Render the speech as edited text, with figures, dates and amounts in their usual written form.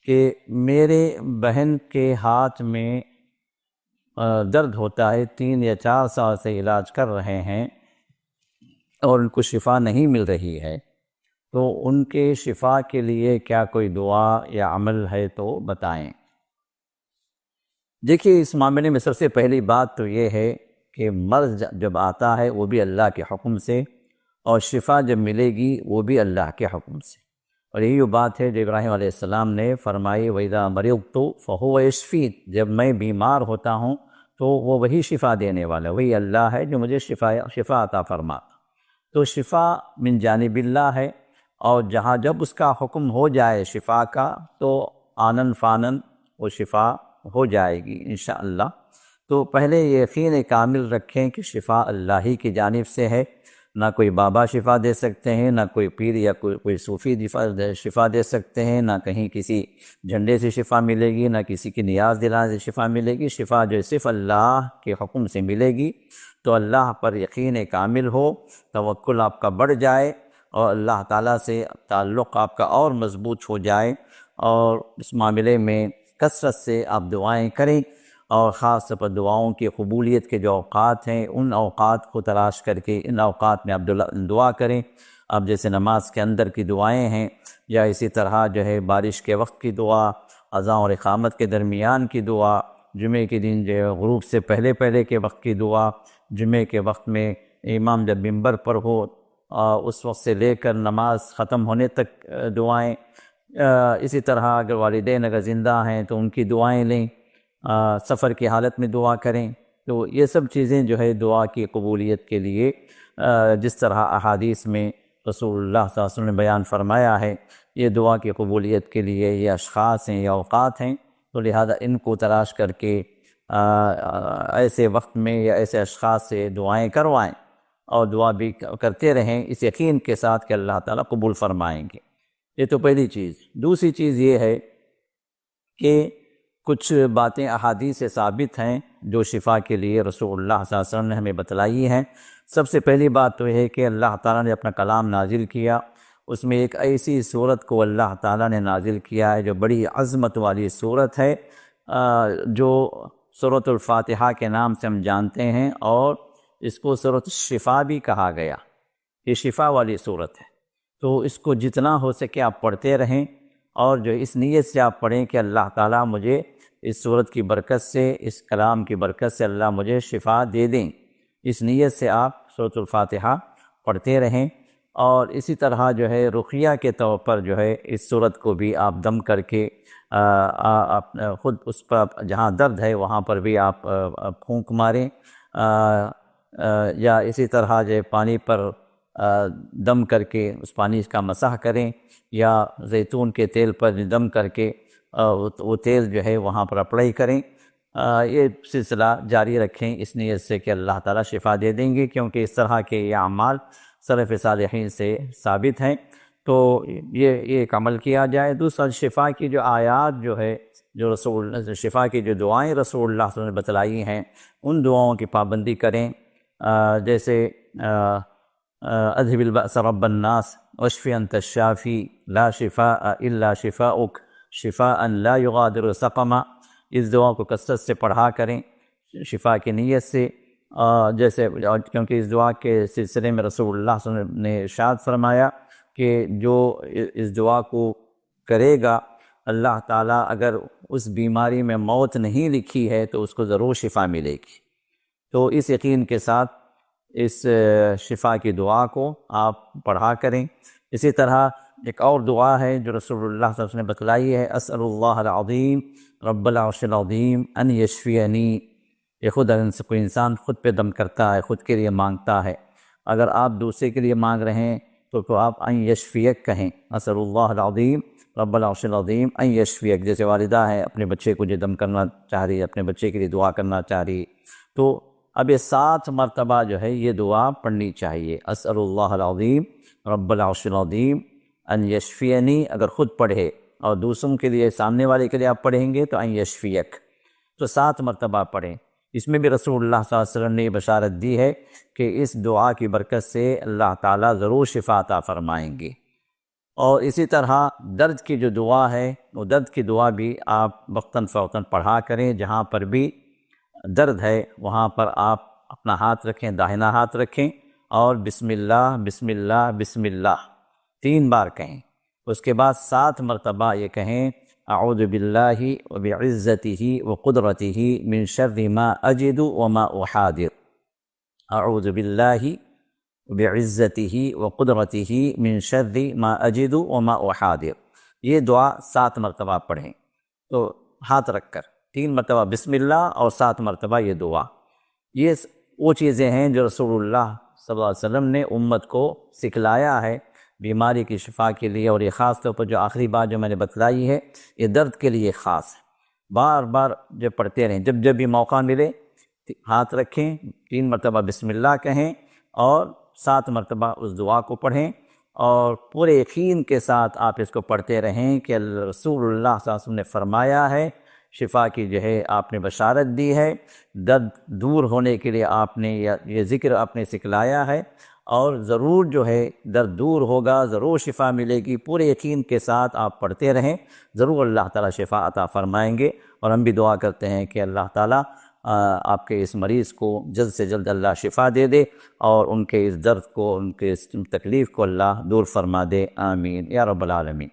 کہ میرے بہن کے ہاتھ میں درد ہوتا ہے، 3 یا 4 سال سے علاج کر رہے ہیں اور ان کو شفا نہیں مل رہی ہے، تو ان کے شفا کے لیے کیا کوئی دعا یا عمل ہے تو بتائیں۔ دیکھیے، اس معاملے میں سب سے پہلی بات تو یہ ہے کہ مرض جب آتا ہے وہ بھی اللہ کے حکم سے، اور شفا جب ملے گی وہ بھی اللہ کے حکم سے، اور یہی وہ بات ہے جو ابراہیم علیہ السلام نے فرمائی، وَإِذَا مَرِضْتُ فَهُوَ يَشْفِينِ، جب میں بیمار ہوتا ہوں تو وہ وہی شفا دینے والا، وہی اللہ ہے جو مجھے شفا عطا فرماتا۔ تو شفا من جانب اللہ ہے، اور جہاں جب اس کا حکم ہو جائے شفا کا تو آنن فانن وہ شفا ہو جائے گی انشاءاللہ۔ تو پہلے یہ یقین کامل رکھیں کہ شفا اللہ ہی کی جانب سے ہے، نہ کوئی بابا شفا دے سکتے ہیں، نہ کوئی پیر یا کوئی صوفی شفا دے سکتے ہیں، نہ کہیں کسی جھنڈے سے شفا ملے گی، نہ کسی کی نیاز دلانے سے شفا ملے گی۔ شفا جو صرف اللہ کے حکم سے ملے گی، تو اللہ پر یقین کامل ہو، توکل آپ کا بڑھ جائے، اور اللہ تعالیٰ سے تعلق آپ کا اور مضبوط ہو جائے، اور اس معاملے میں کثرت سے آپ دعائیں کریں، اور خاص طور پر دعاؤں کی قبولیت کے جو اوقات ہیں ان اوقات کو تلاش کر کے ان اوقات میں آپ دعا کریں۔ اب جیسے نماز کے اندر کی دعائیں ہیں، یا اسی طرح جو ہے بارش کے وقت کی دعا، اذان اور اقامت کے درمیان کی دعا، جمعے کے دن جو ہے غروب سے پہلے کے وقت کی دعا، جمعے کے وقت میں امام جب منبر پر ہو اس وقت سے لے کر نماز ختم ہونے تک دعائیں، اسی طرح اگر والدین اگر زندہ ہیں تو ان کی دعائیں لیں، سفر کی حالت میں دعا کریں۔ تو یہ سب چیزیں جو ہے دعا کی قبولیت کے لیے جس طرح احادیث میں رسول اللہ صلی اللہ علیہ وسلم نے بیان فرمایا ہے، یہ دعا کی قبولیت کے لیے یہ اشخاص ہیں یا اوقات ہیں، تو لہذا ان کو تلاش کر کے ایسے وقت میں یا ایسے اشخاص سے دعائیں کروائیں، اور دعا بھی کرتے رہیں اس یقین کے ساتھ کہ اللہ تعالیٰ قبول فرمائیں گے۔ یہ تو پہلی چیز۔ دوسری چیز یہ ہے کہ کچھ باتیں احادیث سے ثابت ہیں جو شفا کے لیے رسول اللہ صلی اللہ علیہ وسلم نے ہمیں بتلائی ہیں۔ سب سے پہلی بات تو یہ ہے کہ اللہ تعالیٰ نے اپنا کلام نازل کیا، اس میں ایک ایسی صورت کو اللہ تعالیٰ نے نازل کیا ہے جو بڑی عظمت والی صورت ہے، جو سورۃ الفاتحہ کے نام سے ہم جانتے ہیں، اور اس کو سورۃ الشفا بھی کہا گیا۔ یہ شفا والی صورت ہے، تو اس کو جتنا ہو سکے آپ پڑھتے رہیں، اور جو اس نیت سے آپ پڑھیں کہ اللہ تعالیٰ مجھے اس صورت کی برکت سے، اس کلام کی برکت سے اللہ مجھے شفا دے دیں، اس نیت سے آپ سورۃ الفاتحہ پڑھتے رہیں۔ اور اسی طرح جو ہے رقیہ کے طور پر جو ہے اس صورت کو بھی آپ دم کر کے خود اس پر جہاں درد ہے وہاں پر بھی آپ پھونک ماریں، یا اسی طرح جو ہے پانی پر دم کر کے اس پانی کا مسح کریں، یا زیتون کے تیل پر دم کر کے وہ تیل جو ہے وہاں پر اپلائی کریں۔ یہ سلسلہ جاری رکھیں اس نیت سے کہ اللہ تعالیٰ شفا دے دیں گے، کیونکہ اس طرح کے یہ اعمال سلف صالحین سے ثابت ہیں، تو یہ ایک عمل کیا جائے۔ دوسرا، شفا کی جو آیات جو ہے، جو شفا کی جو دعائیں رسول اللہ صلی اللہ علیہ وسلم نے بتلائی ہیں، ان دعاؤں کی پابندی کریں، جیسے اذهب البأس رب الناس واشف انت الشافی لا شفاء الا شفاؤک شفاء لا یغادر سقما، اس دعا کو کثرت سے پڑھا کریں شفا کی نیت سے، جیسے کیونکہ اس دعا کے سلسلے میں رسول اللہ صلی اللہ علیہ وسلم نے ارشاد فرمایا کہ جو اس دعا کو کرے گا، اللہ تعالیٰ اگر اس بیماری میں موت نہیں لکھی ہے تو اس کو ضرور شفا ملے گی۔ تو اس یقین کے ساتھ اس شفا کی دعا کو آپ پڑھا کریں۔ اسی طرح ایک اور دعا ہے جو رسول اللہ صلی اللہ علیہ وسلم نے بتلائی ہے، اسأل اللہ العظیم رب العرش العظیم ان یشفینی۔ یہ خود اگر کوئی انسان خود پہ دم کرتا ہے، خود کے لیے مانگتا ہے، اگر آپ دوسرے کے لیے مانگ رہے ہیں تو آپ ان یشفیک کہیں، اسأل اللہ العظیم رب العرش العظیم ان یشفیک۔ جیسے والدہ ہے اپنے بچے کو جو دم کرنا چاہ رہی ہے، اپنے بچے کے لیے دعا کرنا چاہ رہی ہے، تو اب یہ 7 مرتبہ جو ہے یہ دعا پڑھنی چاہیے، اسأل اللہ العظیم رب العرش العظیم ان یشفینی اگر خود پڑھے، اور دوسروں کے لیے، سامنے والے کے لیے آپ پڑھیں گے تو ان یشفیک، تو 7 مرتبہ پڑھیں۔ اس میں بھی رسول اللہ صلی اللہ علیہ وسلم نے یہ بشارت دی ہے کہ اس دعا کی برکت سے اللہ تعالیٰ ضرور شفا عطا فرمائیں گے۔ اور اسی طرح درد کی جو دعا ہے وہ درد کی دعا بھی آپ وقتاً فوقتاً پڑھا کریں، جہاں پر بھی درد ہے وہاں پر آپ اپنا ہاتھ رکھیں، داہنا ہاتھ رکھیں اور بسم اللہ بسم اللہ بسم اللہ 3 بار کہیں۔ اس کے بعد 7 مرتبہ یہ کہیں اعوذ باللہ وبعزتہ وقدرتہ من شر ما اجد وما احاذر، اعوذ باللہ بعزتہ وقدرتہ من شر ما اجد وما احاذر۔ یہ دعا 7 مرتبہ پڑھیں، تو ہاتھ رکھ کر 3 مرتبہ بسم اللہ اور 7 مرتبہ یہ دعا۔ یہ وہ چیزیں ہیں جو رسول اللہ صلی اللہ علیہ وسلم نے امت کو سکھلایا ہے بیماری کی شفا کے لیے، اور یہ خاص طور پر جو آخری بات جو میں نے بتلائی ہے یہ درد کے لیے خاص ہے۔ بار بار جب پڑھتے رہیں، جب جب بھی موقع ملے ہاتھ رکھیں، 3 مرتبہ بسم اللہ کہیں اور 7 مرتبہ اس دعا کو پڑھیں، اور پورے یقین کے ساتھ آپ اس کو پڑھتے رہیں کہ رسول اللہ صلی اللہ علیہ وسلم نے فرمایا ہے، شفا کی جو ہے آپ نے بشارت دی ہے، درد دور ہونے کے لیے آپ نے یہ ذکر آپ نے سکھلایا ہے، اور ضرور جو ہے درد دور ہوگا، ضرور شفا ملے گی۔ پورے یقین کے ساتھ آپ پڑھتے رہیں، ضرور اللہ تعالیٰ شفا عطا فرمائیں گے۔ اور ہم بھی دعا کرتے ہیں کہ اللہ تعالیٰ آپ کے اس مریض کو جلد سے جلد اللہ شفا دے دے، اور ان کے اس درد کو، ان کے اس تکلیف کو اللہ دور فرما دے، آمین یا رب العالمین۔